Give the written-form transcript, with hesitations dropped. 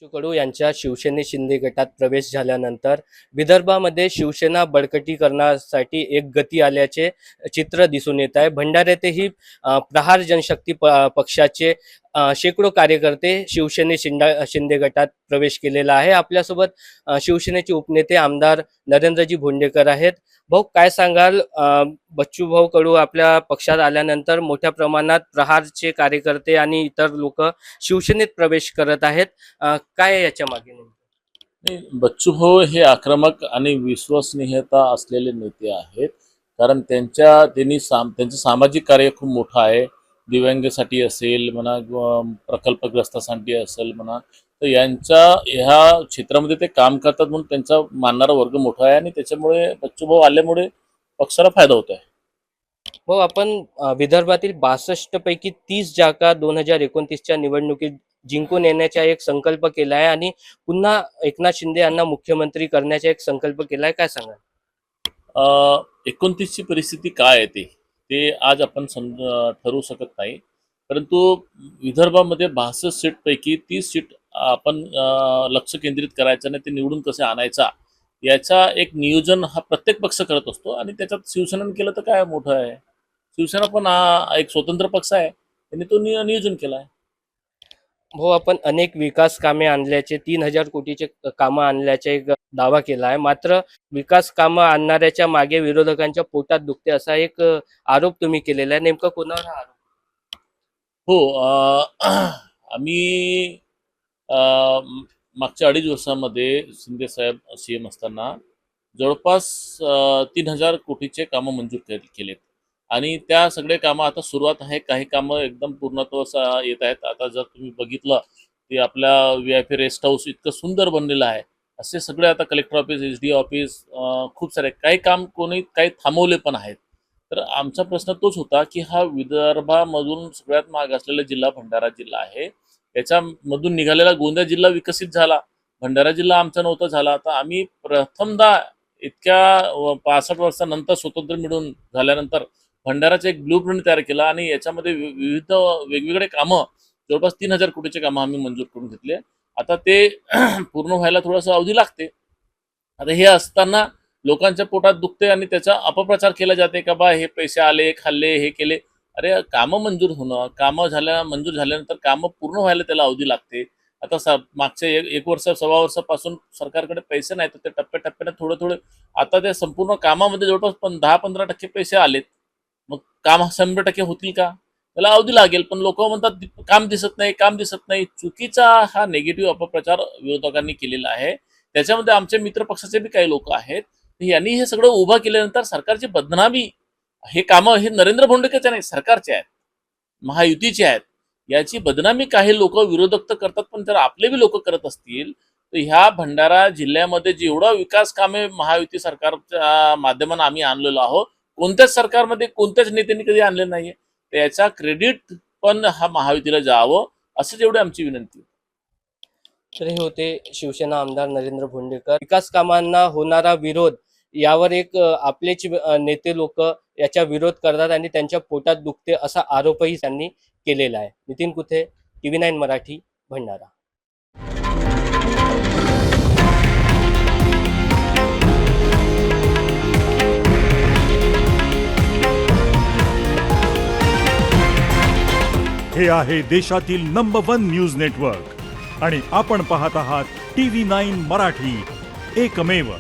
बच्चू कडू यांच्या शिवसेने शिंदे गटात प्रवेश झाल्यानंतर विदर्भामध्ये शिवसेना बळकटीकरणासाठी एक गती आल्याचे चित्र दिसून येत आहे. भंडारा येथेही प्रहार जनशक्ती पक्षाचे शेकडो कार्यकर्ते शिंदे गटात प्रवेश केलेला आहे. आपल्यासोबत शिवसेनेचे उपनेते आमदार नरेंद्रजी भोंडेकर आहेत. भाऊ, काय सांगाल? बच्चू भाऊ कडू आपल्या पक्षात आल्यानंतर मोठ्या प्रमाणात प्रहारचे कार्यकर्ते आणि इतर लोक शिवसेनेत प्रवेश करत आहेत. काय आहे याच्या मागे नेमकं? नाही, बच्चू भाऊ हे आक्रमक आणि विश्वसनीयता असलेले नेते आहेत. कारण त्यांचं सामाजिक कार्य खूप मोठं आहे. दिव्यांगासाठी असेल म्हणा किंवा प्रकल्पग्रस्तांसाठी असेल म्हणा, तर ह्या क्षेत्रामध्ये ते काम करतात म्हणून त्यांचा मानणारा वर्ग मोठा आहे आणि त्याच्यामुळे बच्चू भाऊ आल्यामुळे पक्षाला फायदा होत आहे. हो, आपण विदर्भातील 62 पैकी 30 जागा 2029च्या निवडणुकीत जिंकून येण्याचा एक संकल्प केला आहे आणि पुन्हा एकनाथ शिंदे यांना मुख्यमंत्री करण्याचा एक संकल्प केला आहे. काय सांगाल? 29ची परिस्थिती काय आहे ते आज आपण ठरवू शकत नाही. परंतु विदर्भामध्ये 62 सीटपैकी 30 सीट आपण लक्ष केंद्रित करायचं आणि ते निवडून कसे आणायचा याचा एक नियोजन हा प्रत्येक पक्ष करत असतो आणि त्याच्यात शिवसेनेने केलं तर काय मोठं आहे. शिवसेना पण हा एक स्वतंत्र पक्ष आहे, त्यांनी तो नियोजन केला आहे. हो, आपण अनेक विकास कामे आणल्याचे 3000 कोटीचे कामं आणल्याचा एक दावा केला आहे. मात्र विकास कामं आणणाऱ्याच्या मागे विरोधकांच्या पोटात दुखते असा एक आरोप तुम्ही केलेला आहे. नेमका कोणावर हा आरोप? हो, आम्ही मागच्या 2.5 वर्षामध्ये शिंदे साहेब CM असताना जवळपास 3000 कोटीचे कामं मंजूर केलेत आणि त्या सगळे कामं आता सुरुवात आहे. काही कामं एकदम पूर्णत्वास येत आहेत. आता जर तुम्ही बघितलं ते आपल्या VIP रेस्ट हाऊस इतकं सुंदर बनलेलं आहे. असे सगळे आता कलेक्टर ऑफिस, SD ऑफिस, खूप सारे काही काम काही थांबवले पण आहेत. तर आमचा प्रश्न तोच होता की हा विदर्भामधून सगळ्यात माग असलेला जिल्हा भंडारा जिल्हा आहे. त्याच्यामधून निघालेला गोंदिया जिल्हा विकसित झाला, भंडारा जिल्हा आमचा नव्हता झाला. आता आम्ही प्रथमदा इतक्या 65 वर्षानंतर स्वतंत्र मिळून झाल्यानंतर भंडाराचा एक ब्लूप्रिंट तयार केला आणि याच्यामध्ये विविध वेगवेगळे कामं जवळपास 3000 कोटीचे कामं आम्ही मंजूर करून घेतले. आता ते पूर्ण व्हायला थोडासा अवधी लागते. आता हे असताना लोकांच्या पोटात दुखते आणि त्याचा अपप्रचार केला जाते का बा हे पैसे आले, खाल्ले, हे केले. अरे, कामं मंजूर होणं, मंजूर झाल्यानंतर कामं पूर्ण व्हायला त्याला अवधी लागते. आता मागच्या एक वर्ष, सव्वा वर्षापासून सरकारकडे पैसे नाहीत, तर ते टप्प्याटप्प्याने थोडे आता त्या संपूर्ण कामामध्ये जवळपास 10-15% पैसे आलेत. मग काम 100% होतील का? त्याला अवधी लागेल. पण लोक म्हणतात काम दिसत नाही. चुकीचा हा निगेटिव्ह अपप्रचार विरोधकांनी केलेला आहे. त्याच्यामध्ये आमचे मित्र पक्षाचे बी काही लोक आहेत. यांनी हे सगळं उभं केल्यानंतर सरकारची बदनामी, हे कामं हे नरेंद्र भोंडेकरचे नाही, सरकारचे आहेत, महायुतीचे आहेत. याची बदनामी काही लोक विरोधक तर करतात, पण जर आपले बी लोक करत असतील तर ह्या भंडारा जिल्ह्यामध्ये जेवढा विकास कामे महायुती सरकारच्या माध्यमाने आम्ही आणलेलो आहोत, कोणत्याच सरकारमध्ये कोणत्याच नेत्यांनी कधी आणले नाहीये. त्याचा क्रेडिट पण हा महायुतीला जावं, असं जेवढी आमची विनंती. तर हे होते शिवसेना आमदार नरेंद्र भोंडेकर. विकास कामांना होणारा विरोध यावर एक आपलेच नेते लोक याचा विरोध करतात आणि त्यांच्या पोटात दुखते असा आरोपही त्यांनी केलेला आहे. नितीन कुथे, TV9 मराठी, भंडारा. हे आहे देशातील नंबर 1 न्यूज नेटवर्क आणि आपण पाहत आहात TV9 मराठी, एकमेव.